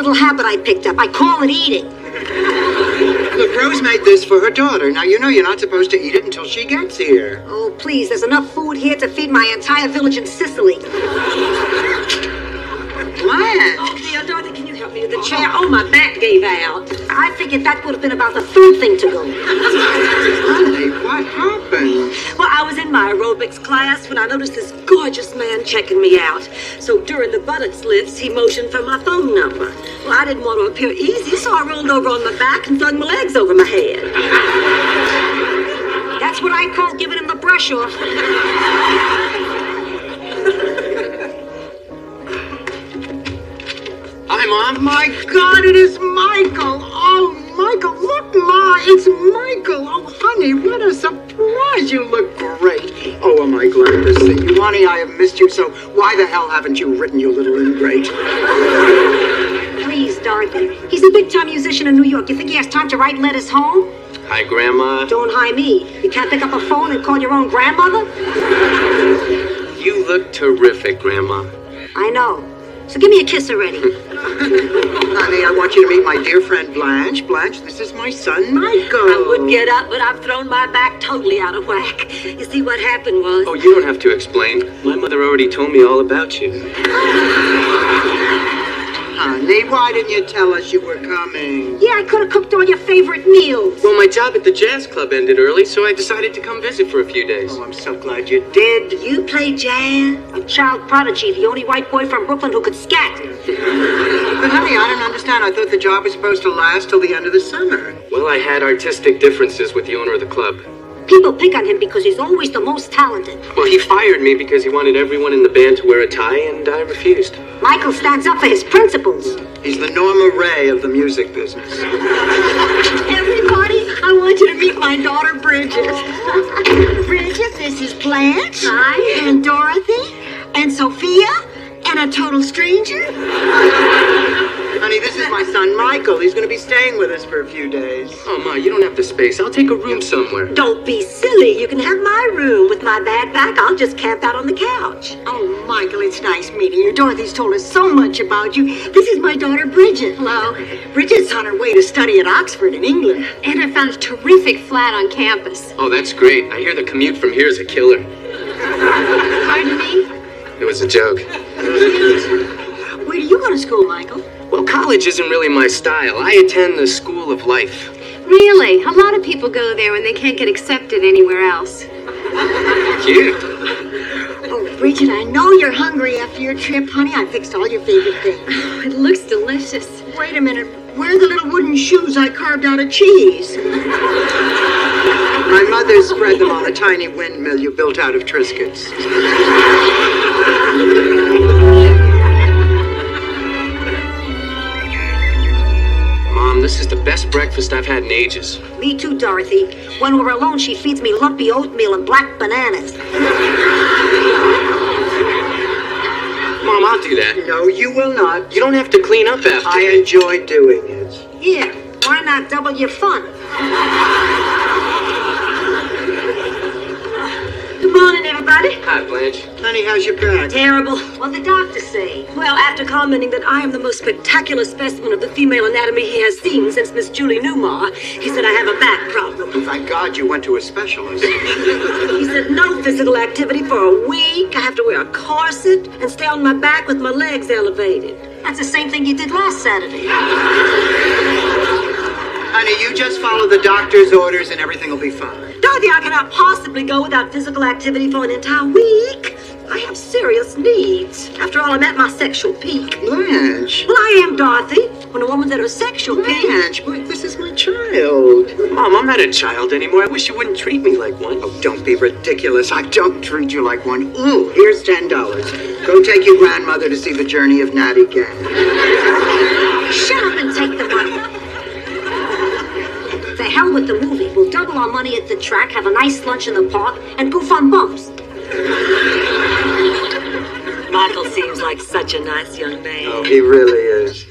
little habit I picked up. I call it eating. Look, Rose made this for her daughter. Now, you know you're not supposed to eat it until she gets here. Oh, please, there's enough food here to feed my entire village in Sicily. Blanche! Oh, dear, Dorothy, can you help me with the chair? Oh, my back gave out. I figured that would have been about the third thing to go. Honey, what happened? Well, I was in my aerobics class when I noticed this gorgeous man checking me out. So during the buttocks lifts, he motioned for my phone number. Well, I didn't want to appear easy, so I rolled over on my back and flung my legs over my head. That's what I call giving him the brush off. Hi, Mom. My God, it is Michael. Oh, Michael, look, Ma, it's Michael. Oh, honey, what a surprise. You look great. Oh, am I glad to see you. Honey, I have missed you, so why the hell haven't you written, you little ingrate? Please, Dorothy. He's a big-time musician in New York. You think he has time to write letters home? Hi, Grandma. Don't hi me. You can't pick up a phone and call your own grandmother? You look terrific, Grandma. I know. So give me a kiss already. Honey, I want you to meet my dear friend Blanche. Blanche, this is my son, Michael. I would get up, but I've thrown my back totally out of whack. You see, what happened was... Oh, you don't have to explain. My mother already told me all about you. Honey, why didn't you tell us you were coming? Yeah, I could have cooked all your favorite meals. Well, my job at the jazz club ended early, so I decided to come visit for a few days. Oh, I'm so glad you did. You play jazz? A child prodigy, the only white boy from Brooklyn who could scat. But honey, I don't understand. I thought the job was supposed to last till the end of the summer. Well, I had artistic differences with the owner of the club. People pick on him because he's always the most talented. Well, he fired me because he wanted everyone in the band to wear a tie, and I refused. Michael stands up for his principles. He's the Norma Ray of the music business. Everybody, I want you to meet my daughter, Bridget. Bridget, this is Blanche. Hi. And Dorothy. And Sophia. And a total stranger. Honey, this is my son, Michael. He's going to be staying with us for a few days. Oh, Ma, you don't have the space. I'll take a room somewhere. Don't be silly. You can have my room. With my bad back, I'll just camp out on the couch. Oh, Michael, it's nice meeting you. Dorothy's told us so much about you. This is my daughter, Bridget. Hello. Bridget's on her way to study at Oxford in England. And I found a terrific flat on campus. Oh, that's great. I hear the commute from here is a killer. Pardon me? It was a joke. Where do you go to school, Michael? Well, college isn't really my style. I attend the School of Life. Really? A lot of people go there when they can't get accepted anywhere else. Cute. Oh, Bridget, I know you're hungry after your trip, honey. I fixed all your favorite things. Oh, it looks delicious. Wait a minute. Where are the little wooden shoes I carved out of cheese? My mother spread them on a tiny windmill you built out of Triscuits. Mom, this is the best breakfast I've had in ages. Me too, Dorothy. When we're alone, she feeds me lumpy oatmeal and black bananas. Mom, I'll do that. No, you will not. You don't have to clean up after I me. enjoy doing it. Yeah, why not double your fun? Good morning, everybody. Hi, Blanche. Honey, how's your back? Terrible. What the doctor say? Well, after commenting that I am the most spectacular specimen of the female anatomy he has seen since Miss Julie Newmar, he said I have a back problem. Thank God you went to a specialist. He said no physical activity for a week. I have to wear a corset and stay on my back with my legs elevated. That's the same thing you did last Saturday. Honey, you just follow the doctor's orders and everything will be fine. Dorothy, I cannot possibly go without physical activity for an entire week. I have serious needs. After all, I'm at my sexual peak. Blanche. Well, I am, Dorothy. When a woman's at her sexual peak... Blanche, boy, this is my child. Mom, I'm not a child anymore. I wish you wouldn't treat me like one. Oh, don't be ridiculous. I don't treat you like one. Ooh, here's $10. Go take your grandmother to see the journey of Natty Gann. Shut up and take the money. The hell with the movie. We'll double our money at the track, have a nice lunch in the park, and goof on bumps. Michael seems like such a nice young man. Oh, he really is.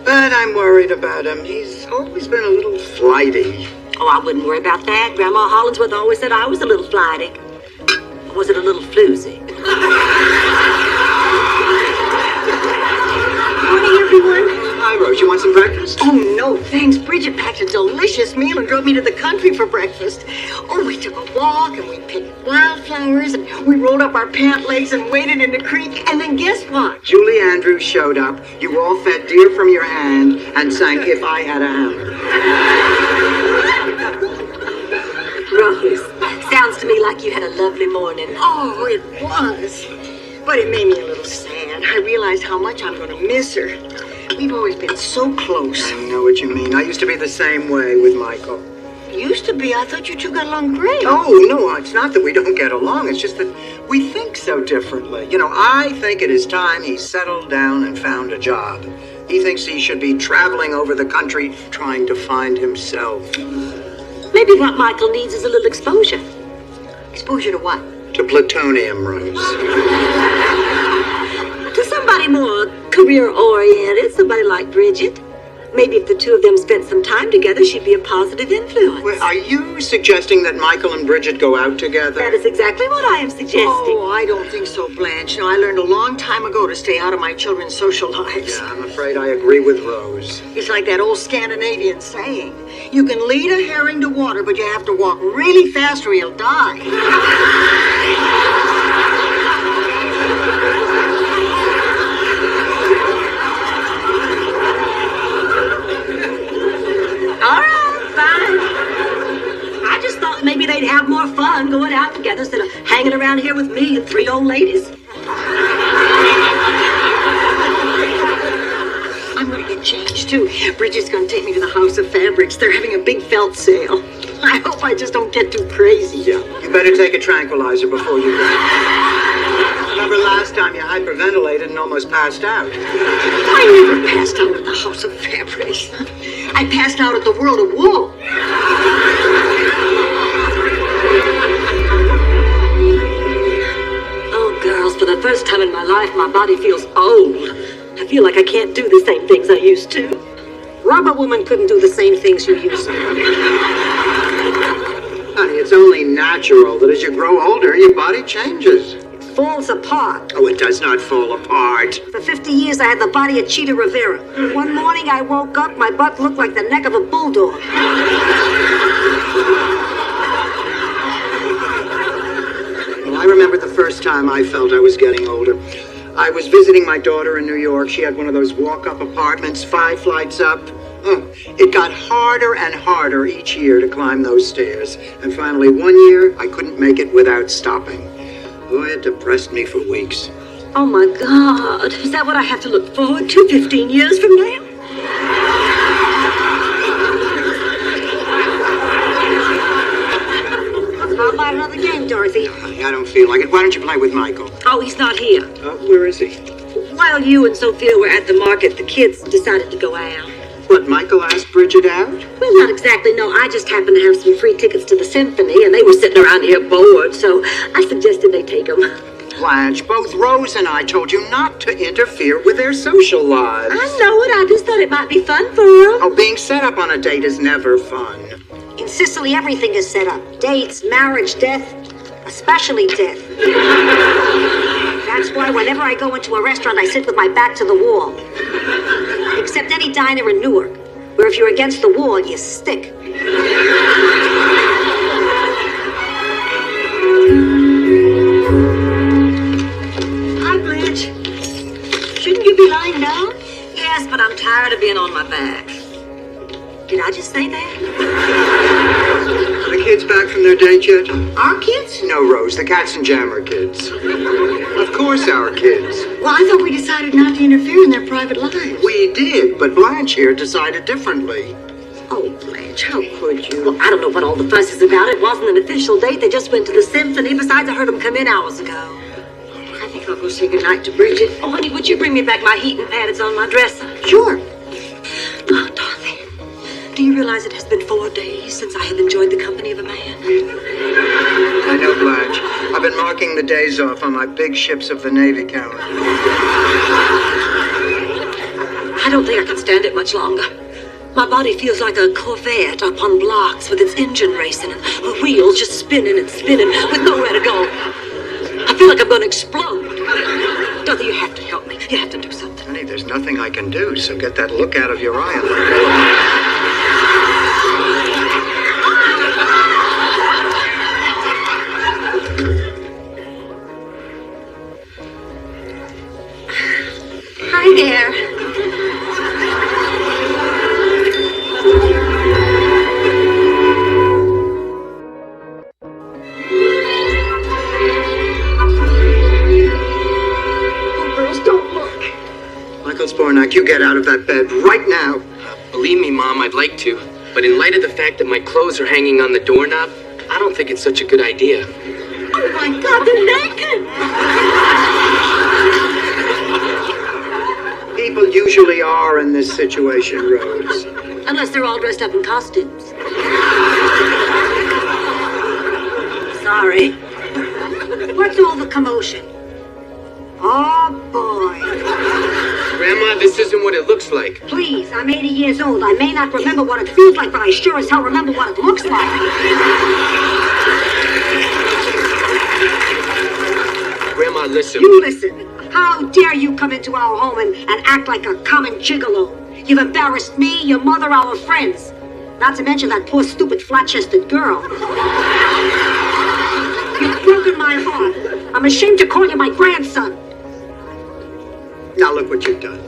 But I'm worried about him. He's always been a little flighty. Oh, I wouldn't worry about that. Grandma Hollingsworth always said I was a little flighty. Or was it a little floozy? Morning, everyone. Hi, Rose, you want some breakfast? Oh, no, thanks. Bridget packed a delicious meal and drove me to the country for breakfast. Oh, we took a walk and we picked wildflowers and we rolled up our pant legs and waded in the creek. And then guess what? Julie Andrews showed up. You all fed deer from your hand and sang If I Had a Hammer. Rose, sounds to me like you had a lovely morning. Oh, it was. But it made me a little sad. I realized how much I'm going to miss her. We've always been so close. I know what you mean. I used to be the same way with Michael. Used to be. I thought you two got along great. Oh, no, it's not that we don't get along. It's just that we think so differently. You know, I think it is time he settled down and found a job. He thinks he should be traveling over the country trying to find himself. Maybe what Michael needs is a little exposure. Exposure to what? To plutonium, Rose. To somebody more career-oriented, somebody like Bridget. Maybe if the two of them spent some time together, she'd be a positive influence. Well, are you suggesting that Michael and Bridget go out together? That is exactly what I am suggesting. Oh, I don't think so, Blanche. You know, I learned a long time ago to stay out of my children's social lives. Yeah, I'm afraid I agree with Rose. It's like that old Scandinavian saying. You can lead a herring to water, but you have to walk really fast or he'll die. All right, fine. I just thought maybe they'd have more fun going out together instead of hanging around here with me and three old ladies. I'm going to get changed, too. Bridget's going to take me to the House of Fabrics. They're having a big felt sale. I hope I just don't get too crazy. Yeah, you better take a tranquilizer before you go. Remember last time you hyperventilated and almost passed out? I never passed out at the House of Fabrics. I passed out at the World of Wool. Oh, girls, for the first time in my life, my body feels old. I feel like I can't do the same things I used to. Rubber woman couldn't do the same things you used to. Honey, it's only natural that as you grow older, your body changes. It falls apart. Oh, it does not fall apart. For 50 years, I had the body of Cheetah Rivera. One morning, I woke up, my butt looked like the neck of a bulldog. Well, I remember the first time I felt I was getting older. I was visiting my daughter in New York. She had one of those walk-up apartments, 5 flights up. It got harder and harder each year to climb those stairs. And finally, one year, I couldn't make it without stopping. Oh, it depressed me for weeks. Oh, my God. Is that what I have to look forward to 15 years from now? How about another game, Dorothy? Honey, I don't feel like it. Why don't you play with Michael? Oh, he's not here. Where is he? While you and Sophia were at the market, the kids decided to go out. What, Michael asked Bridget out? Well, not exactly, no. I just happened to have some free tickets to the symphony, and they were sitting around here bored, so I suggested they take them. Blanche, both Rose and I told you not to interfere with their social lives. I know it. I just thought it might be fun for them. Oh, being set up on a date is never fun. In Sicily, everything is set up. Dates, marriage, death, especially death. That's why whenever I go into a restaurant, I sit with my back to the wall. Except any diner in Newark, where if you're against the wall, you stick. Hi, Blanche. Shouldn't you be lying down? Yes, but I'm tired of being on my back. Did I just say that? Are the kids back from their date yet? Our kids? No, Rose, the Katzenjammer kids. Of course, our kids. Well, I thought we decided not to interfere in their private lives. We did, but Blanche here decided differently. Oh, Blanche, how could you? Well, I don't know what all the fuss is about. It wasn't an official date. They just went to the symphony. Besides, I heard them come in hours ago. I think I'll go say goodnight to Bridget. Oh, honey, would you bring me back my heating pad? It's on my dresser. Sure. Oh, Dorothy, do you realize it has been 4 days since I have enjoyed the company of a man? I know, Blanche. I've been marking the days off on my big ships of the Navy calendar. I don't think I can stand it much longer. My body feels like a Corvette up on blocks with its engine racing and the wheels just spinning and spinning with nowhere to go. I feel like I'm going to explode. Dorothy, you have to help me. You have to do something. Honey, there's nothing I can do, so get that look out of your eye and let go. Hi there. Oh, girls, don't look. Michael Spornak, you get out of that bed right now. Believe me, Mom, I'd like to. But in light of the fact that my clothes are hanging on the doorknob, I don't think it's such a good idea. Oh, my God, they're naked. People usually are in this situation, Rose. Unless they're all dressed up in costumes. Sorry. What's all the commotion? Oh, boy. Grandma, this isn't what it looks like. Please, I'm 80 years old. I may not remember what it feels like, but I sure as hell remember what it looks like. Grandma, listen. You listen. How dare you come into our home and act like a common gigolo? You've embarrassed me, your mother, our friends. Not to mention that poor, stupid, flat-chested girl. You've broken my heart. I'm ashamed to call you my grandson. Now look what you've done.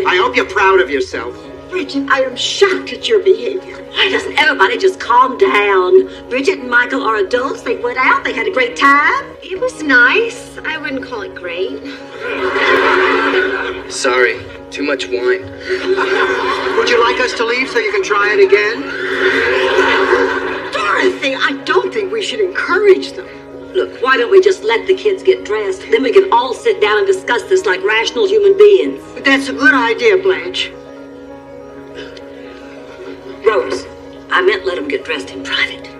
I hope you're proud of yourself. Bridget, I am shocked at your behavior. Why doesn't everybody just calm down? Bridget and Michael are adults. They went out. They had a great time. It was nice. I wouldn't call it great. Sorry, too much wine. Would you like us to leave so you can try it again? Dorothy, I don't think we should encourage them. Look, why don't we just let the kids get dressed? Then we can all sit down and discuss this like rational human beings. That's a good idea, Blanche. Rose, I meant let them get dressed in private.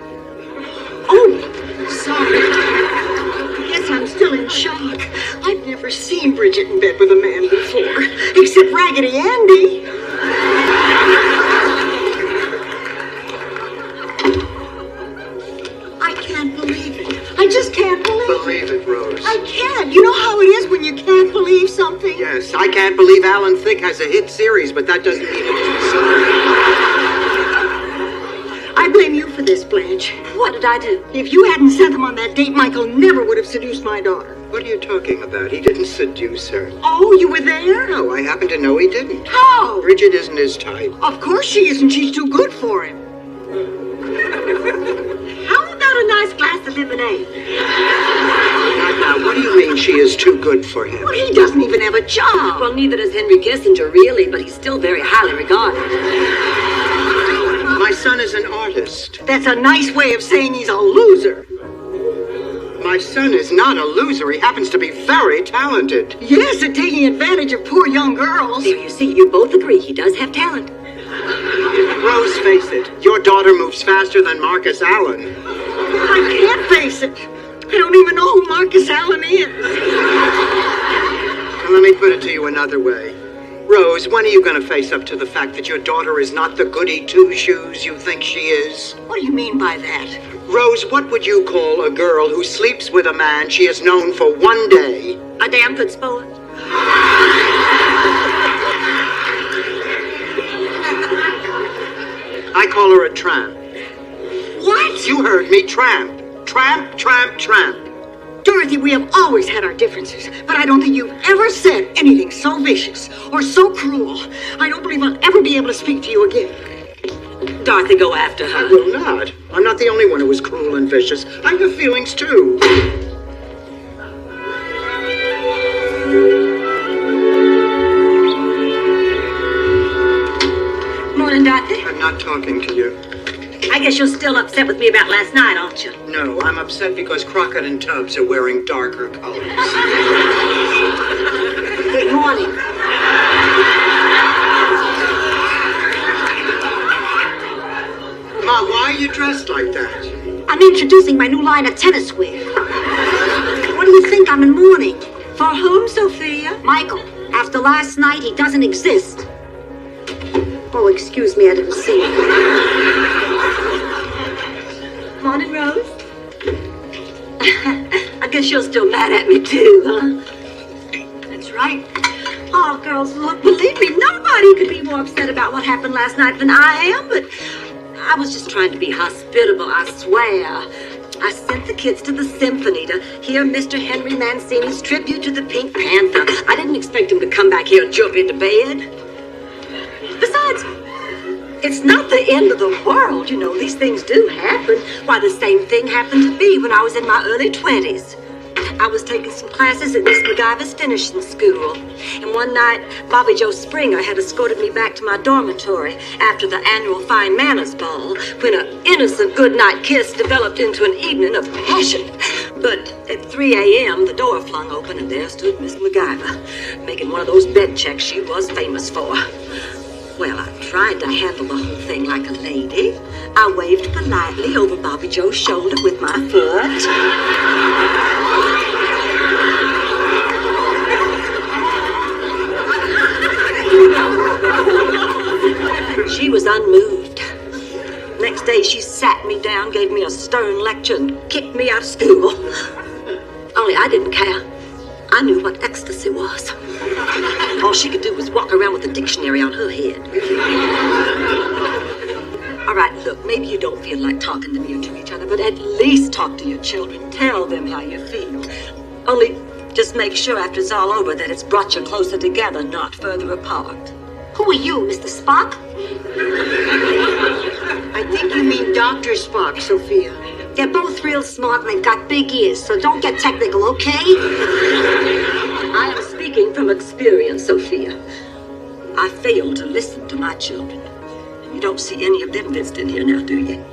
Oh, sorry. Yes, I'm still in shock. I've never seen Bridget in bed with a man before, except Raggedy Andy. I can't believe it. I just can't believe it. Believe it, Rose. I can't. You know how it is when you can't believe something? Yes, I can't believe Alan Thicke has a hit series, but that doesn't mean it isn't so. I blame you for this, Blanche. What did I do? If you hadn't sent them on that date, Michael never would have seduced my daughter. What are you talking about? He didn't seduce her. Oh, you were there? No, I happen to know he didn't. How? Bridget isn't his type. Of course she isn't. She's too good for him. How about a nice glass of lemonade? Now, what do you mean she is too good for him? Well, he doesn't even have a job. Well, neither does Henry Kissinger, really, but he's still very highly regarded. My son is an artist. That's a nice way of saying he's a loser. My son is not a loser. He happens to be very talented. Yes, at taking advantage of poor young girls. There, you see, you both agree he does have talent. Rose, face it. Your daughter moves faster than Marcus Allen. I can't face it. I don't even know who Marcus Allen is. And let me put it to you another way. Rose, when are you going to face up to the fact that your daughter is not the goody two-shoes you think she is? What do you mean by that? Rose, what would you call a girl who sleeps with a man she has known for one day? A damn good sport. I call her a tramp. What? You heard me, tramp. Tramp, tramp, tramp. Dorothy, we have always had our differences, but I don't think you've ever said anything so vicious or so cruel. I don't believe I'll ever be able to speak to you again. Dorothy, go after her. I will not. I'm not the only one who is cruel and vicious. I have feelings too. Morning, Dorothy. I'm not talking to you. I guess you're still upset with me about last night, aren't you? No, I'm upset because Crockett and Tubbs are wearing darker colors. Good morning. Ma, why are you dressed like that? I'm introducing my new line of tennis wear. What do you think I'm in mourning? For whom, Sophia? Michael. After last night, he doesn't exist. Oh, excuse me, I didn't see you. Morning, Rose. I guess you're still mad at me, too, huh? That's right. Girls, look, believe me, nobody could be more upset about what happened last night than I am, but I was just trying to be hospitable, I swear. I sent the kids to the symphony to hear Mr. Henry Mancini's tribute to the Pink Panther. I didn't expect him to come back here and jump into bed. Besides, it's not the end of the world, you know. These things do happen. Why, the same thing happened to me when I was in my early 20s. I was taking some classes at Miss MacGyver's finishing school. And one night, Bobby Joe Springer had escorted me back to my dormitory after the annual Fine Manners Ball, when an innocent goodnight kiss developed into an evening of passion. But at 3 a.m., the door flung open and there stood Miss MacGyver, making one of those bed checks she was famous for. Well, I tried to handle the whole thing like a lady. I waved politely over Bobby Joe's shoulder with my foot. She was unmoved. Next day, she sat me down, gave me a stern lecture, and kicked me out of school. Only I didn't care. I knew what ecstasy was. All she could do was walk around with a dictionary on her head. All right, look, maybe you don't feel like talking to me or to each other, but at least talk to your children. Tell them how you feel. Only just make sure after it's all over that it's brought you closer together, not further apart. Who are you, Mr. Spock? I think you mean Dr. Spock, Sophia. They're both real smart and they've got big ears, so don't get technical, okay? I am speaking from experience, Sophia. I failed to listen to my children. And you don't see any of them visiting here now, do you?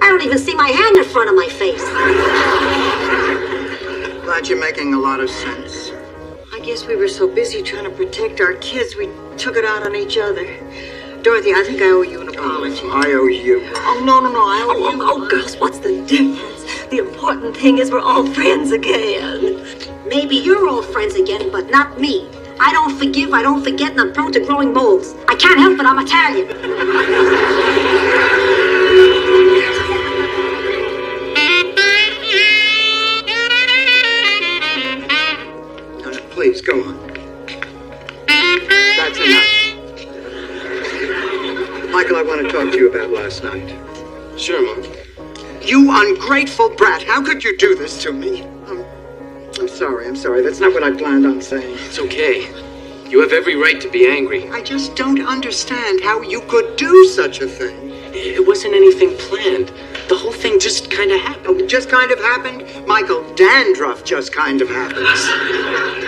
I don't even see my hand in front of my face. Glad you're making a lot of sense. I guess we were so busy trying to protect our kids, we took it out on each other. Dorothy, I think I owe you an apology. I owe you. Oh, no, I owe you. Oh, girls, what's the difference? The important thing is we're all friends again. Maybe you're all friends again, but not me. I don't forgive, I don't forget, and I'm prone to growing molds. I can't help it, I'm Italian. No, please, go on. That's enough. Michael, I want to talk to you about last night. Sure, Mom. You ungrateful brat! How could you do this to me? I'm sorry. That's not what I planned on saying. It's okay. You have every right to be angry. I just don't understand how you could do such a thing. It wasn't anything planned. The whole thing just kind of happened. Oh, it just kind of happened? Michael, dandruff just kind of happens.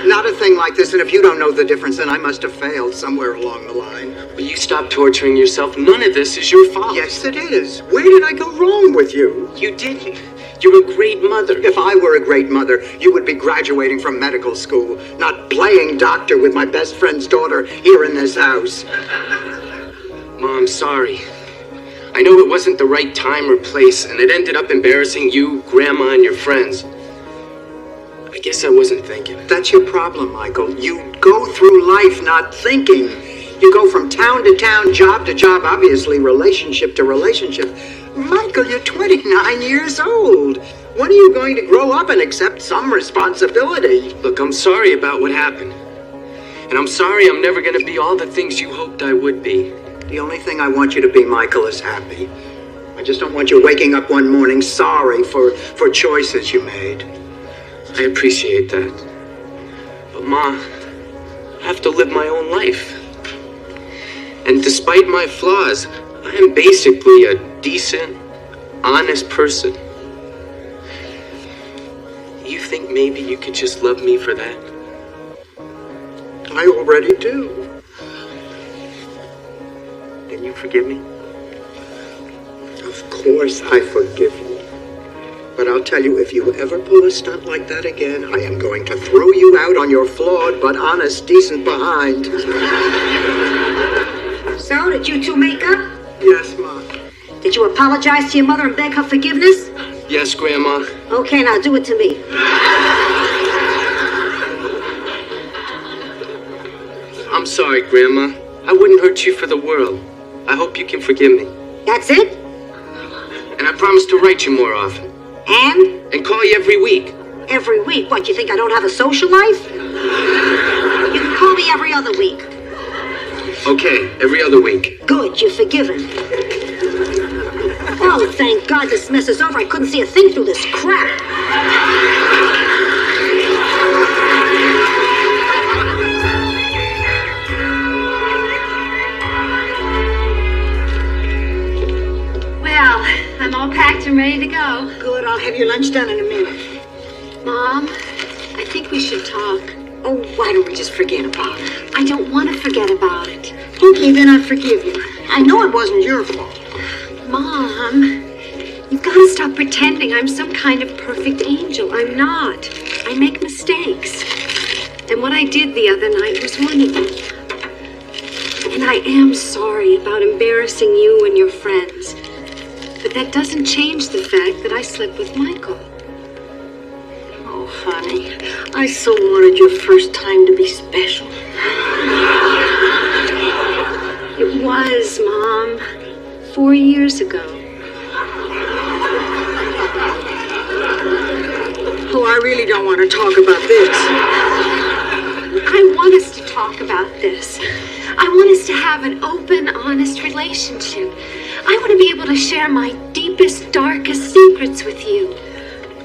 Not a thing like this, and if you don't know the difference, then I must have failed somewhere along the line. Will you stop torturing yourself? None of this is your fault. Yes, it is. Where did I go wrong with you? You didn't. You're a great mother. If I were a great mother, you would be graduating from medical school, not playing doctor with my best friend's daughter here in this house. Mom, sorry. I know it wasn't the right time or place, and it ended up embarrassing you, Grandma, and your friends. I guess I wasn't thinking. That's your problem, Michael. You go through life not thinking. You go from town to town, job to job, obviously relationship to relationship. Michael, you're 29 years old. When are you going to grow up and accept some responsibility? Look, I'm sorry about what happened. And I'm sorry I'm never going to be all the things you hoped I would be. The only thing I want you to be, Michael, is happy. I just don't want you waking up one morning sorry for choices you made. I appreciate that. But Ma, I have to live my own life. And despite my flaws, I am basically a decent, honest person. You think maybe you could just love me for that? I already do. Can you forgive me? Of course I forgive you. But I'll tell you, if you ever pull a stunt like that again, I am going to throw you out on your flawed but honest, decent behind. So, did you two make up? Yes, Ma. Did you apologize to your mother and beg her forgiveness? Yes, Grandma. Okay, now do it to me. I'm sorry, Grandma. I wouldn't hurt you for the world. I hope you can forgive me. That's it? And I promise to write you more often. And? Call you every week. Every week? What, you think I don't have a social life? You can call me every other week. Okay, every other week. Good, you're forgiven. Oh, thank God this mess is over. I couldn't see a thing through this crap. Well, I'm all packed and ready to go. Good, I'll have your lunch done in a minute. Mom, I think we should talk. Oh, why don't we just forget about it? I don't want to forget about it. Okay, then I forgive you. I know it wasn't your fault. Mom, you've got to stop pretending I'm some kind of perfect angel. I'm not. I make mistakes. And what I did the other night was one of them. And I am sorry about embarrassing you and your friends. But that doesn't change the fact that I slept with Michael. Oh, honey, I so wanted your first time to be special. It was, Mom. 4 years ago. Oh, I really don't want to talk about this. I want us to talk about this. I want us to have an open, honest relationship. I want to be able to share my deepest, darkest secrets with you.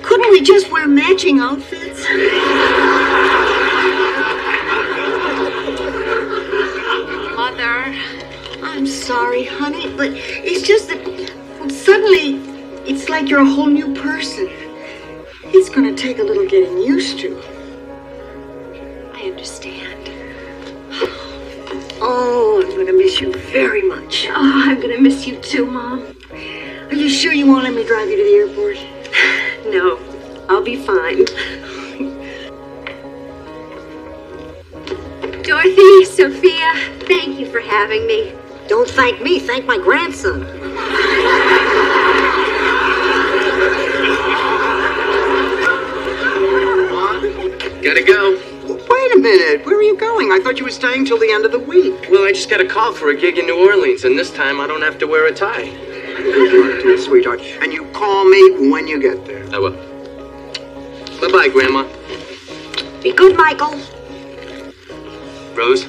Couldn't we just wear matching outfits? Mother. I'm sorry, honey, but it's just that suddenly it's like you're a whole new person. It's going to take a little getting used to. I understand. Oh, I'm going to miss you very much. Oh, I'm going to miss you too, Mom. Are you sure you won't let me drive you to the airport? No, I'll be fine. Dorothy, Sophia, thank you for having me. Don't thank me, thank my grandson. Gotta go. Wait a minute. Where are you going? I thought you were staying till the end of the week. Well, I just got a call for a gig in New Orleans, and this time I don't have to wear a tie. Dear sweetheart. And you call me when you get there. I will. Bye-bye, Grandma. Be good, Michael. Rose,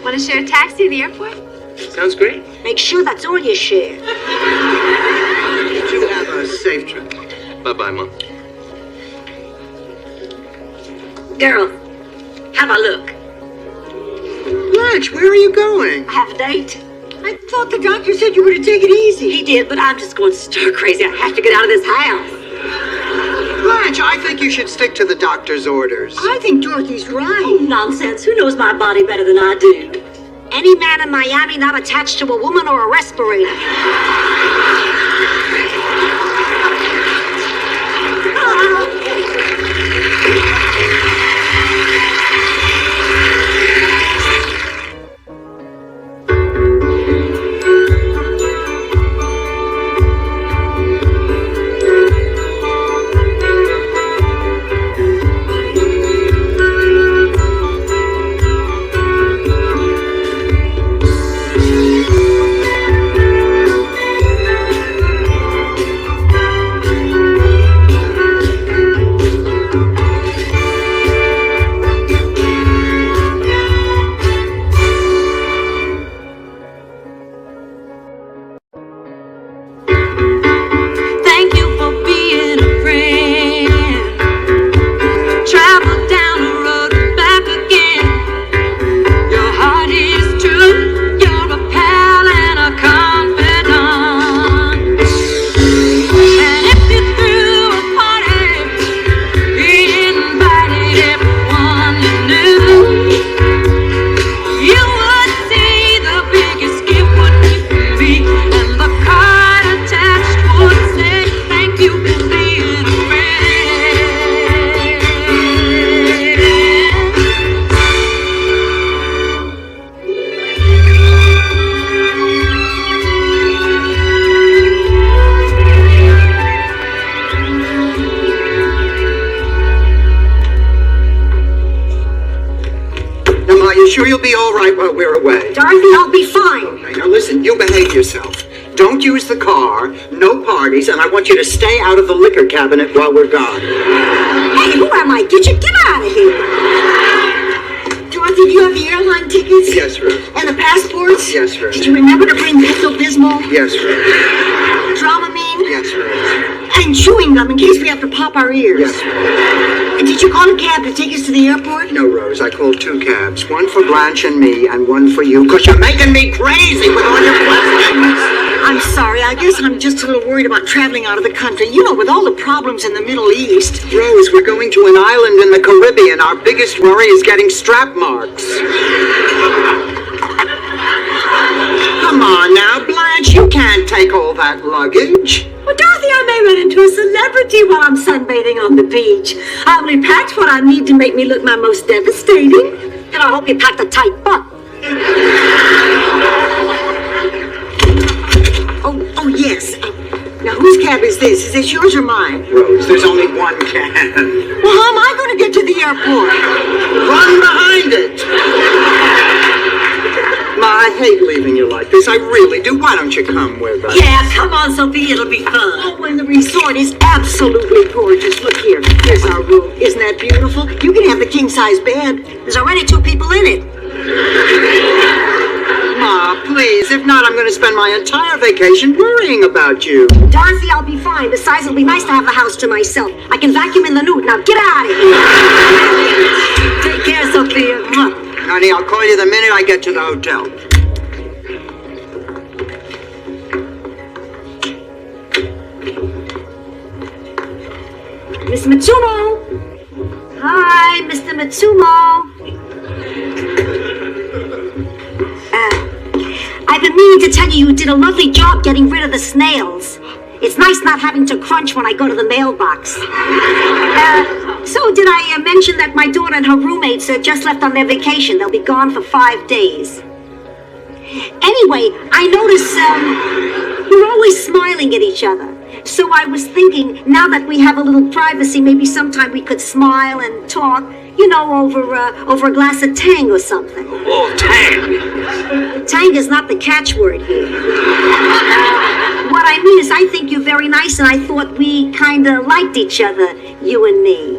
Want to share a taxi to the airport? sounds great. Make sure that's all you share. You have a safe trip. Bye-bye, Mom. Girl, have a look. Blanche, where are you going? I have a date. I thought the doctor said you were to take it easy. He did, but I'm just going stir crazy. I have to get out of this house. Blanche, I think you should stick to the doctor's orders. I think Dorothy's right. Oh, nonsense. Who knows my body better than I do? Any man in Miami not attached to a woman or a respirator. Sure you'll be all right while we're away? Dorothy, I'll be fine. Okay, now listen, you behave yourself. Don't use the car, no parties, and I want you to stay out of the liquor cabinet while we're gone. Hey, who am I? Get out of here. Dorothy, do you have the airline tickets? Yes, Rose. And the passports? Yes, Rose. Did you remember to bring Pepto-Bismol? Yes, Rose. Dramamine? Yes, Rose. And chewing gum in case we have to pop our ears? Yes, Rose. And did you call a cab to take us to the airport? No, Rose, I called 2 cabs. One for Blanche and me, and one for you, because you're making me crazy with all your questions. I'm sorry, I guess I'm just a little worried about traveling out of the country. You know, with all the problems in the Middle East. Rose, we're going to an island in the Caribbean. Our biggest worry is getting strap marks. Come on now, Blanche, you can't take all that luggage. Well, Dorothy, I may run into a celebrity while I'm sunbathing on the beach. I only packed what I need to make me look my most devastating. And I hope you packed a tight butt. Oh, yes. Now, whose cab is this? Is this yours or mine? Rose, there's only one cab. Well, how am I going to get to the airport? Run behind it. Ma, I hate leaving you like this. I really do. Why don't you come with us? Yeah, come on, Sophie. It'll be fun. Oh, and the resort is absolutely gorgeous. Look here. Here's our room. Isn't that beautiful? You can have the king-size bed. There's already 2 people in it. Ma, please. If not, I'm going to spend my entire vacation worrying about you. Dorothy, I'll be fine. Besides, it'll be nice to have the house to myself. I can vacuum in the nude. Now get out of here. Take care, Sophia. Honey, I'll call you the minute I get to the hotel. Miss Matsumo. Hi, Mr. Matsumo. I've been meaning to tell you did a lovely job getting rid of the snails. It's nice not having to crunch when I go to the mailbox. So did I mention that my daughter and her roommates just left on their vacation? They'll be gone for 5 days. Anyway, I notice you're always smiling at each other. So I was thinking, now that we have a little privacy, maybe sometime we could smile and talk, you know, over a glass of Tang or something. Oh, Tang! Tang is not the catchword here. What I mean is, I think you're very nice, and I thought we kind of liked each other, you and me.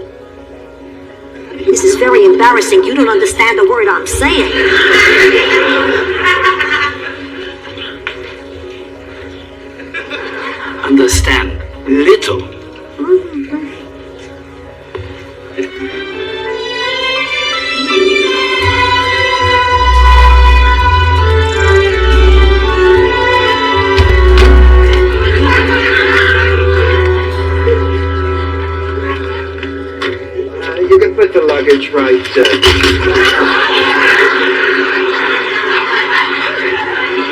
This is very embarrassing. You don't understand a word I'm saying. Understand little. You can put the luggage right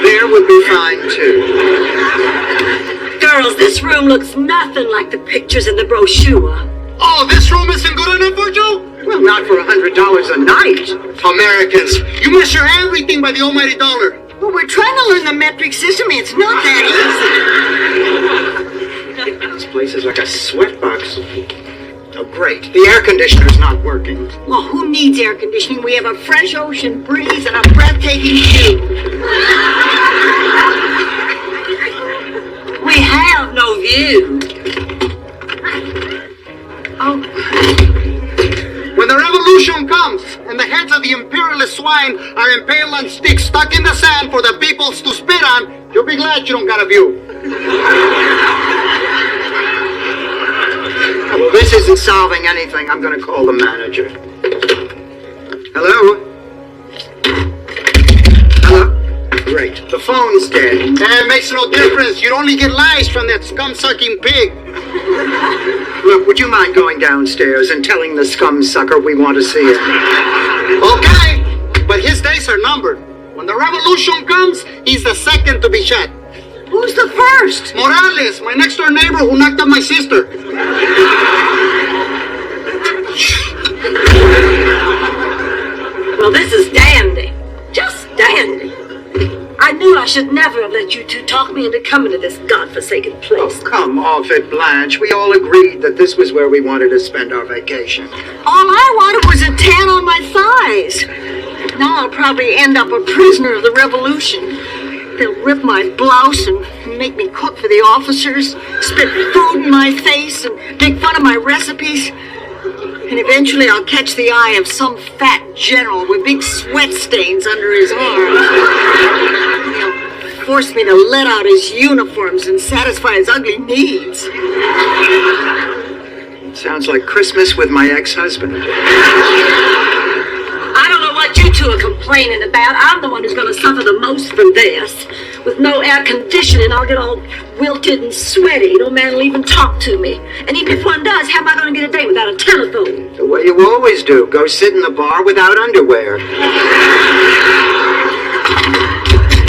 there would be fine, too. Girls, this room looks nothing like the pictures in the brochure. Oh, this room isn't good enough for you? Well, not for $100 a night. Americans, you measure everything by the almighty dollar. Well, we're trying to learn the metric system. It's not that easy. This place is like a sweatbox. Oh, great. The air conditioner's not working. Well, who needs air conditioning? We have a fresh ocean breeze and a breathtaking view. We have no view. Oh. When the revolution comes and the heads of the imperialist swine are impaled on sticks stuck in the sand for the peoples to spit on, you'll be glad you don't got a view. Well, this isn't solving anything. I'm going to call the manager. Hello? Hello? Great. The phone's dead. It makes no difference. You'd only get lies from that scum-sucking pig. Look, would you mind going downstairs and telling the scum sucker we want to see it? Okay, but his days are numbered. When the revolution comes, he's the second to be shot. Who's the first? Morales, my next-door neighbor who knocked up my sister. Well, this is dandy. Just dandy. I knew I should never have let you two talk me into coming to this godforsaken place. Oh, come off it, Blanche. We all agreed that this was where we wanted to spend our vacation. All I wanted was a tan on my thighs. Now I'll probably end up a prisoner of the revolution. They'll rip my blouse and make me cook for the officers, spit food in my face, and make fun of my recipes. And eventually I'll catch the eye of some fat general with big sweat stains under his arms. He'll force me to let out his uniforms and satisfy his ugly needs. Sounds like Christmas with my ex-husband. I don't know what you two are complaining about. I'm the one who's going to suffer the most from this. With no air conditioning, I'll get all wilted and sweaty. No man will even talk to me. And even if one does, how am I going to get a date without a telephone? The way you always do. Go sit in the bar without underwear.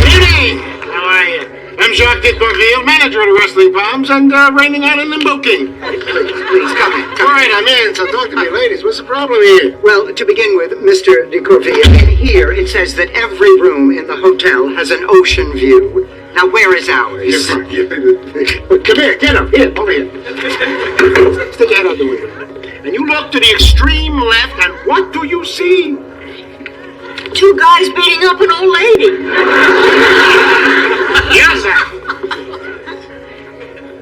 Evening! How are you? I'm Jacques de Corville, manager of the Wrestling Palms, and reigning on in Limbo King. Please, come in. All right, I'm in, so talk to me, ladies. What's the problem here? Well, to begin with, Mr. de Courville, here it says that every room in the hotel has an ocean view. Now, where is ours? Come here, get up. Here, over here. Stick your head out the window. And you look to the extreme left, and what do you see? Two guys beating up an old lady. Yes, sir.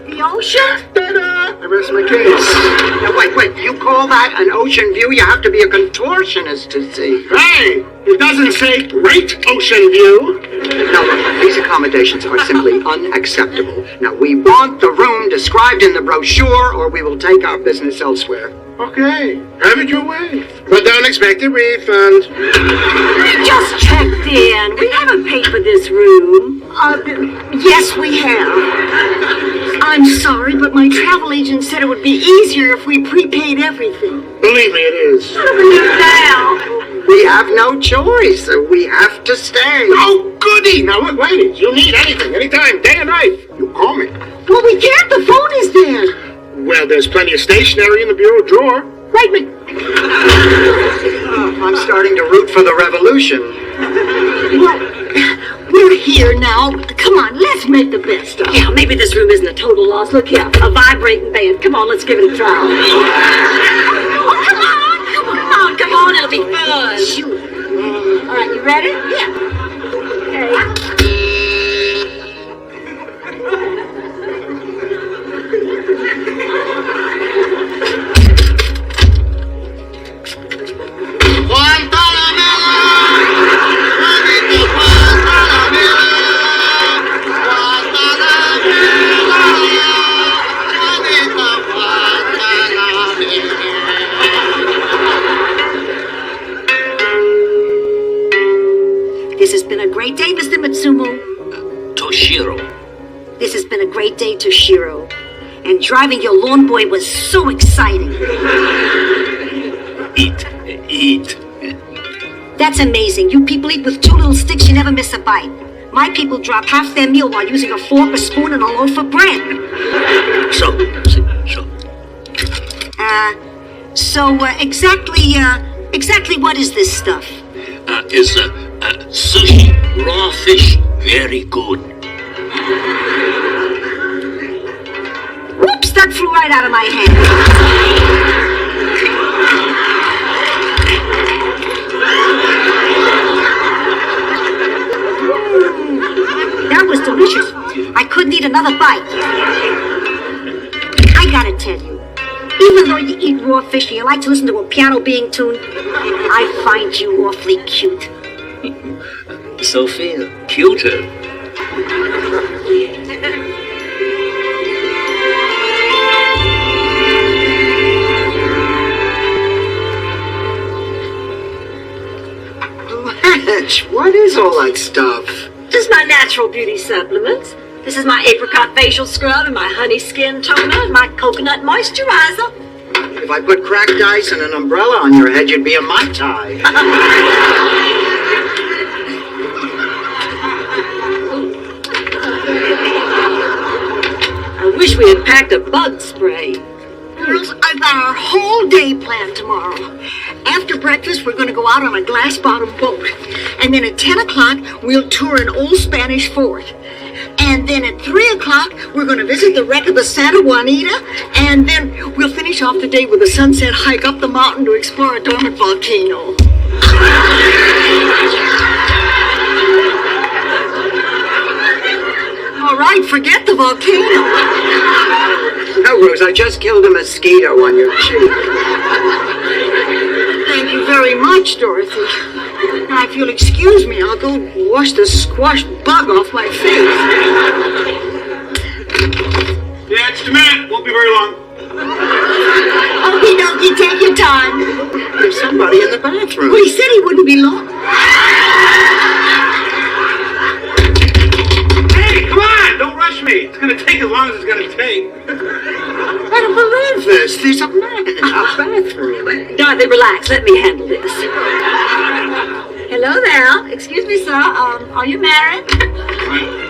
The ocean? Ta-da! I rest my case. Now, wait, you call that an ocean view? You have to be a contortionist to see. Hey, it doesn't say great ocean view. Now, look, these accommodations are simply unacceptable. Now, we want the room described in the brochure, or we will take our business elsewhere. Okay, have it your way. But don't expect a refund. We just checked in. We haven't paid for this room. Yes, we have. I'm sorry, but my travel agent said it would be easier if we prepaid everything. Believe me, it is. What do we do now? We have no choice. We have to stay. Oh, goody! Now look, ladies, you need anything, anytime, day or night. You call me. Well, we can't. The phone is there. Well, there's plenty of stationery in the bureau drawer. Write me. I'm starting to root for the revolution. Well, we're here now. Come on, let's make the best of it. Yeah, maybe this room isn't a total loss. Look here, a vibrating band. Come on, let's give it a try. Oh, come on, it'll be fun. Shoot. All right, you ready? Yeah. Okay. This has been a great day, Mr. Matsumo. Toshiro. This has been a great day, Toshiro. And driving your lawn boy was so exciting. Eat. That's amazing. You people eat with two little sticks, you never miss a bite. My people drop half their meal while using a fork, a spoon, and a loaf of bread. So. Exactly what is this stuff? Is sushi, raw fish, very good. Whoops, that flew right out of my hand. That was delicious. I couldn't eat another bite. I gotta tell you, even though you eat raw fish and you like to listen to a piano being tuned, I find you awfully cute. Sophia, cuter. Blanche, what is all that stuff? This is my natural beauty supplements. This is my apricot facial scrub and my honey skin toner and my coconut moisturizer. If I put cracked ice and an umbrella on your head, you'd be a Mai Tai. I wish we had packed a bug spray. Girls, I've got our whole day planned tomorrow. After breakfast, we're going to go out on a glass-bottom boat. And then at 10 o'clock, we'll tour an old Spanish fort. And then at 3 o'clock, we're going to visit the wreck of the Santa Juanita. And then we'll finish off the day with a sunset hike up the mountain to explore a dormant volcano. All right, forget the volcano. No, Rose, I just killed a mosquito on your cheek. Thank you very very much, Dorothy. Now, if you'll excuse me, I'll go wash the squashed bug off my face. Yeah, just a minute. Won't be very long. Okie dokie, take your time. There's somebody in the bathroom. Well, he said he wouldn't be long. Hey, come on! Don't rush me. It's gonna take as long as it's gonna take. I don't believe this. There's a man in our bathroom. Dorothy, relax. Let me handle this. Hello there. Excuse me, sir. Are you married?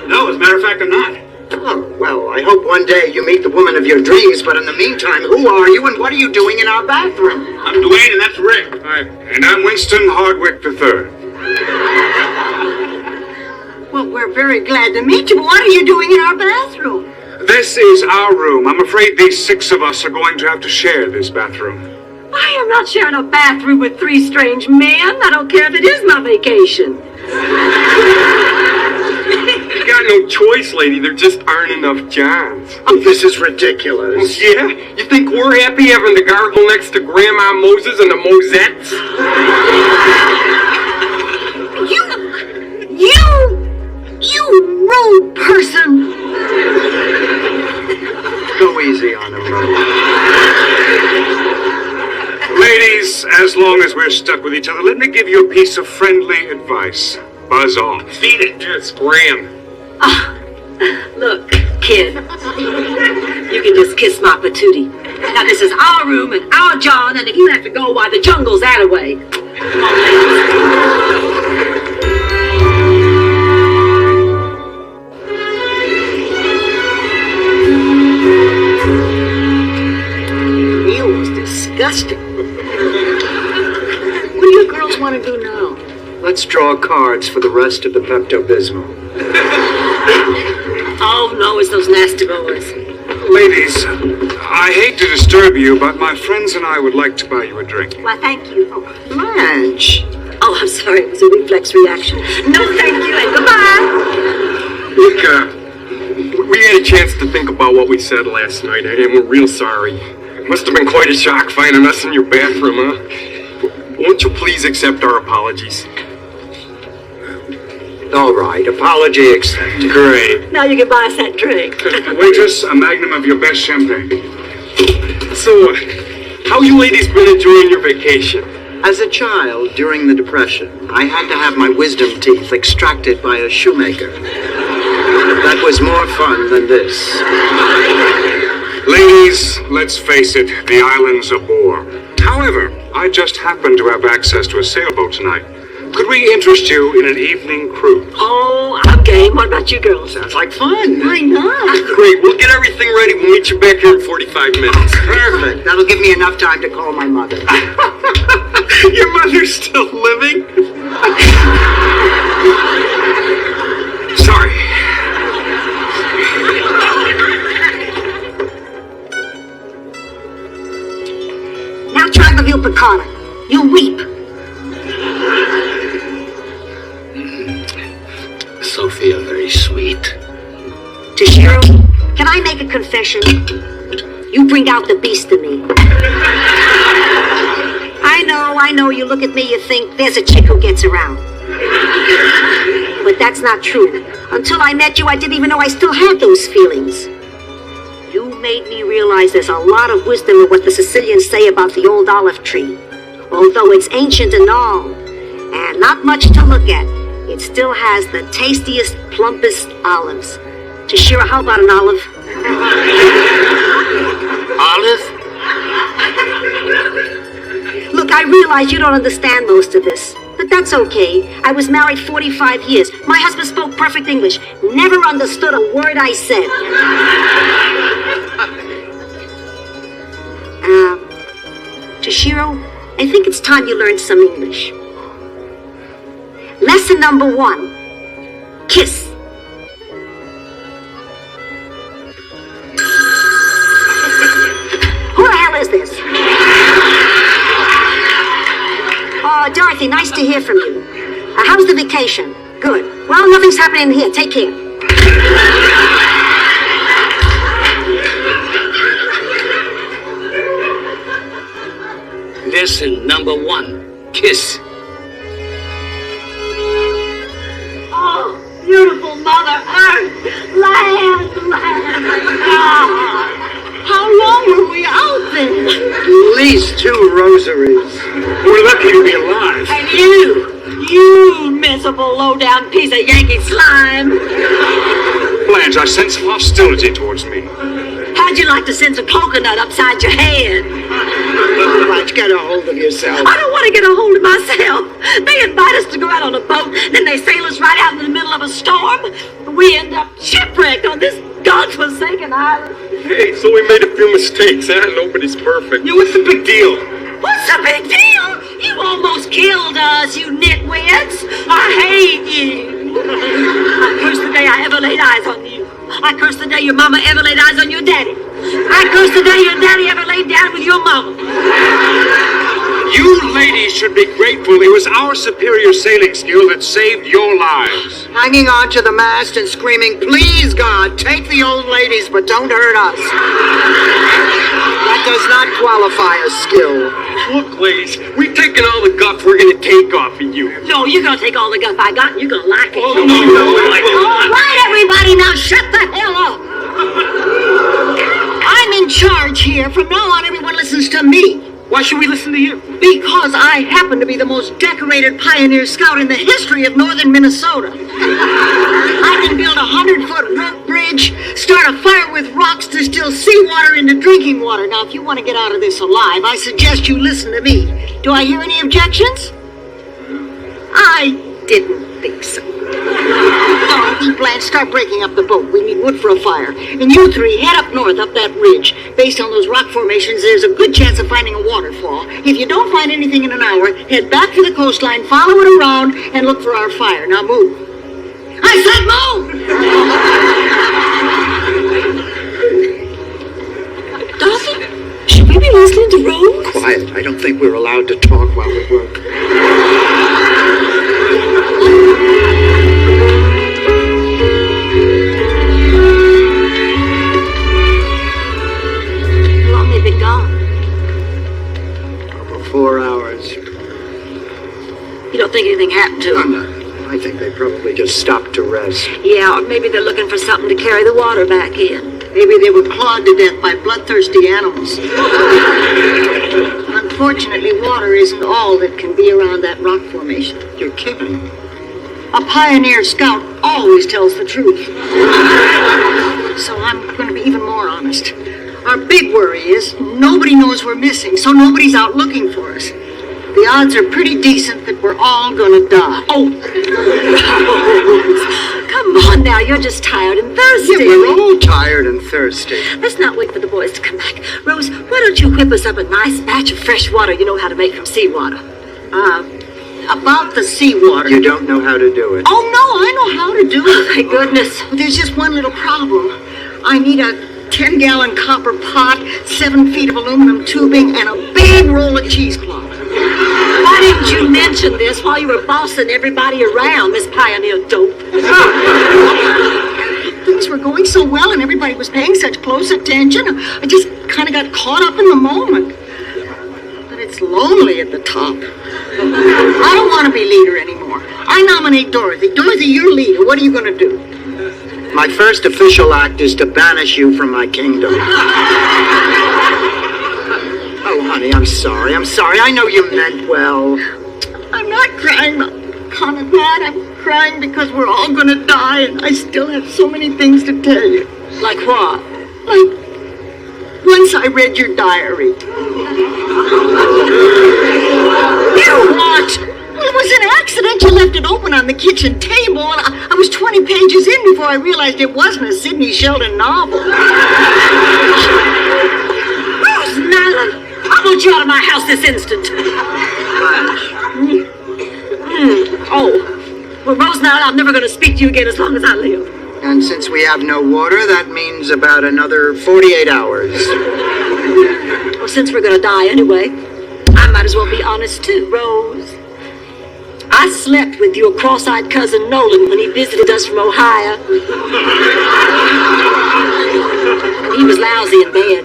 No, as a matter of fact, I'm not. Oh, well, I hope one day you meet the woman of your dreams, but in the meantime, who are you and what are you doing in our bathroom? I'm Dwayne, and that's Rick. Hi, and I'm Winston Hardwick III. Well, we're very glad to meet you, but what are you doing in our bathroom? This is our room. I'm afraid these 6 of us are going to have to share this bathroom. I am not sharing a bathroom with 3 strange men. I don't care if it is my vacation. You got no choice, lady. There just aren't enough Johns. Oh, this is ridiculous. Yeah? You think we're happy having the gargle next to Grandma Moses and the Mosettes? You rude person. Go easy on him, Ron. Ladies, as long as we're stuck with each other, let me give you a piece of friendly advice. Buzz off. Feed it. It's Graham. Look, kid. You can just kiss my patootie. Now, this is our room and our John, and if you have to go, why, the jungle's that away. Come on, ladies. Meal was disgusting. What do you girls want to do now? Let's draw cards for the rest of the Pepto-Bismol. Oh, no, it's those nasty boys. Ladies, I hate to disturb you, but my friends and I would like to buy you a drink. Why, thank you. Blanche. Oh, I'm sorry. It was a reflex reaction. No, thank you, and goodbye. Look, we had a chance to think about what we said last night, and we're real sorry. It must have been quite a shock finding us in your bathroom, huh? Won't you please accept our apologies? All right, apology accepted. Great. Now you can buy us that drink. Waitress, a magnum of your best champagne. So, how you ladies been enjoying your vacation? As a child, during the Depression, I had to have my wisdom teeth extracted by a shoemaker. That was more fun than this. Ladies, let's face it, the island's a bore. However, I just happen to have access to a sailboat tonight. Could we interest you in an evening cruise? Oh, I'm game. What about you girls? Sounds like fun. Why not? Great, we'll get everything ready. We'll meet you back here in 45 minutes. Perfect. That'll give me enough time to call my mother. Your mother's still living? Sorry. Now try the veal piccata. You'll weep. Sophia, very sweet. Toshiro, can I make a confession? You bring out the beast in me. I know, you look at me, you think, there's a chick who gets around. But that's not true. Until I met you, I didn't even know I still had those feelings. You made me realize there's a lot of wisdom in what the Sicilians say about the old olive tree. Although it's ancient and all, and not much to look at, it still has the tastiest, plumpest olives. Toshiro, how about an olive? Olive? Look, I realize you don't understand most of this, but that's okay. I was married 45 years. My husband spoke perfect English. Never understood a word I said. Toshiro, I think it's time you learned some English. Lesson number 1. Kiss. Who the hell is this? Oh, Dorothy, nice to hear from you. How's the vacation? Good. Well, nothing's happening here. Take care. Lesson number 1. Kiss. Oh, beautiful Mother Earth, land. How long were we out there? At least 2 rosaries. We're lucky to be alive. And you miserable low-down piece of Yankee slime. Blanche, I sense hostility towards me. How'd you like to sense a coconut upside your head? Blanche, get a hold of yourself. I don't want to get a hold of myself. They invite us to go out on a boat, then they sail us right out in the middle of a storm. We end up shipwrecked on this godforsaken island. Hey, so we made a few mistakes, huh? Nobody's perfect. Yeah, what's the big deal? What's the big deal? You almost killed us, you nitwits. I hate you. I curse the day I ever laid eyes on you. I curse the day your mama ever laid eyes on your daddy. I curse the day your daddy ever laid down with your mama. You ladies should be grateful it was our superior sailing skill that saved your lives. Hanging on to the mast and screaming, please, God, take the old ladies, but don't hurt us. That does not qualify as skill. Look, ladies, we've taken all the guff we're gonna take off of you. No, you're gonna take all the guff I got and you're gonna like it. Oh, no, All right, everybody, now shut the hell up. I'm in charge here. From now on, everyone listens to me. Why should we listen to you? Because I happen to be the most decorated pioneer scout in the history of northern Minnesota. I can build a 100-foot rope bridge, start a fire with rocks, distill seawater into drinking water. Now, if you want to get out of this alive, I suggest you listen to me. Do I hear any objections? I didn't think so. Dorothy, Blanche, start breaking up the boat. We need wood for a fire. And you 3, head up north, up that ridge. Based on those rock formations, there's a good chance of finding a waterfall. If you don't find anything in an hour, head back to the coastline, follow it around, and look for our fire. Now move. I said move! Dorothy, should we be listening to Rose? Quiet. I don't think we're allowed to talk while we work. How long they've been gone? Over 4 hours. You don't think anything happened to them? I think they probably just stopped to rest. Yeah, or maybe they're looking for something to carry the water back in. Maybe they were clawed to death by bloodthirsty animals. Unfortunately, water isn't all that can be around that rock formation. You're kidding. A pioneer scout always tells the truth. So I'm going to be even more honest. Our big worry is nobody knows we're missing, so nobody's out looking for us. The odds are pretty decent that we're all gonna die. Oh, Rose, come on now, you're just tired and thirsty. Yeah, we're all tired and thirsty. Let's not wait for the boys to come back. Rose, why don't you whip us up a nice batch of fresh water you know how to make from seawater? About the seawater. You don't know how to do it. Oh, no, I know how to do it. Thank goodness. But there's just one little problem. I need a 10-gallon copper pot, 7 feet of aluminum tubing, and a big roll of cheesecloth. Why didn't you mention this while you were bossing everybody around, Miss Pioneer Dope? Things were going so well and everybody was paying such close attention. I just kind of got caught up in the moment. But it's lonely at the top. I don't want to be leader anymore. I nominate Dorothy. Dorothy, you're leader. What are you going to do? My first official act is to banish you from my kingdom. Oh, honey, I'm sorry. I know you meant well. I'm not crying because of that. I'm crying because we're all going to die and I still have so many things to tell you. Like what? Like, once I read your diary. You what? Well, it was an accident. You left it open on the kitchen table. I was 20 pages in before I realized it wasn't a Sidney Sheldon novel. Rose Nylon, I want you out of my house this instant. Oh, well, Rose Nylon, I'm never going to speak to you again as long as I live. And since we have no water, that means about another 48 hours. Well, since we're going to die anyway, I might as well be honest too, Rose. I slept with your cross-eyed cousin Nolan when he visited us from Ohio. He was lousy in bed.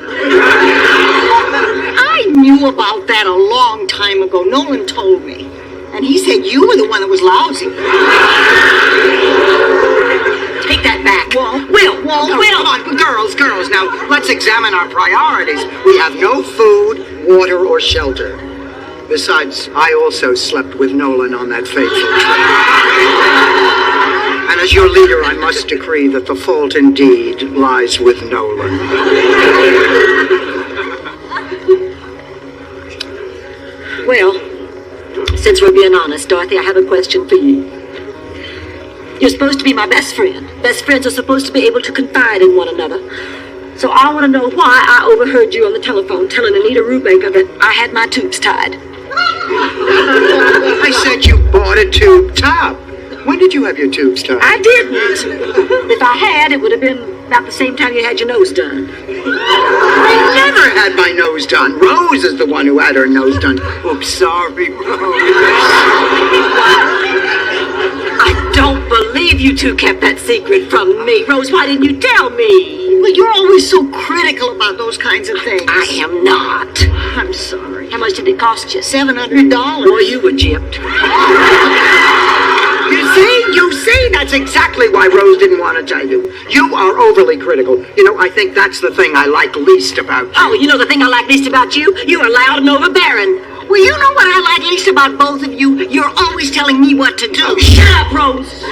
I knew about that a long time ago. Nolan told me. And he said you were the one that was lousy. Take that back. Will, Will. come on, girls, now let's examine our priorities. We have no food, water, or shelter. Besides, I also slept with Nolan on that fateful trip. And as your leader, I must decree that the fault indeed lies with Nolan. Well, since we're being honest, Dorothy, I have a question for you. You're supposed to be my best friend. Best friends are supposed to be able to confide in one another. So I want to know why I overheard you on the telephone telling Anita Rubaker that I had my tubes tied. I said you bought a tube top. When did you have your tubes tied? I didn't. If I had, it would have been about the same time you had your nose done. I never had my nose done. Rose is the one who had her nose done. Oops, sorry, Rose. I don't believe you two kept that secret from me. Rose, why didn't you tell me? Well, you're always so critical about those kinds of things. I am not. I'm sorry. How much did it cost you? $700. Boy, you were gypped. You see, that's exactly why Rose didn't want to tell you. You are overly critical. You know, I think that's the thing I like least about you. Oh, you know the thing I like least about you? You are loud and overbearing. Well, you know what I like least about both of you? You're always telling me what to do. Oh, shut up, Rose.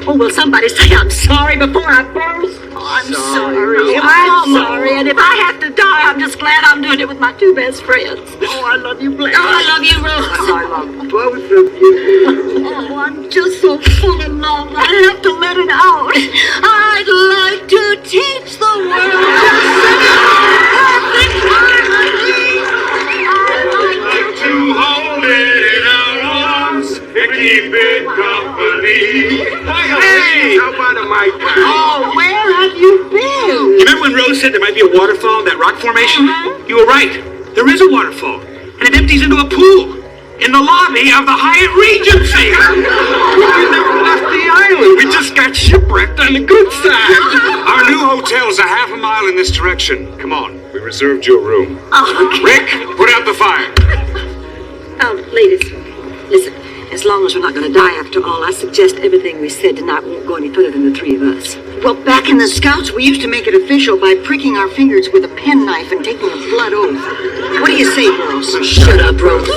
Oh, will somebody say I'm sorry before I burst? Oh, I'm sorry. I'm sorry, and if I have to die, I'm just glad I'm doing it with my two best friends. Oh, I love you, Blair. Oh, I love you, Rose. I love both of you. Oh, I'm just so full of love. I have to let it out. I'd like to teach the world perfect harmony. I'd like To hold it in our arms and keep it company. Hey! How about a mic? Oh, where have you been? You remember when Rose said there might be a waterfall in that rock formation? You were right. There is a waterfall. And it empties into a pool in the lobby of the Hyatt Regency. We never left the island. We just got shipwrecked on the good side. Our new hotel's a half a mile in this direction. Come on, we reserved your room. Rick, put out the fire. Ladies, listen. As long as we're not going to die after all, I suggest everything we said tonight won't go any further than the three of us. Well, back in the Scouts, we used to make it official by pricking our fingers with a penknife and taking a blood oath. What do you say, girls? Shut up, Rose.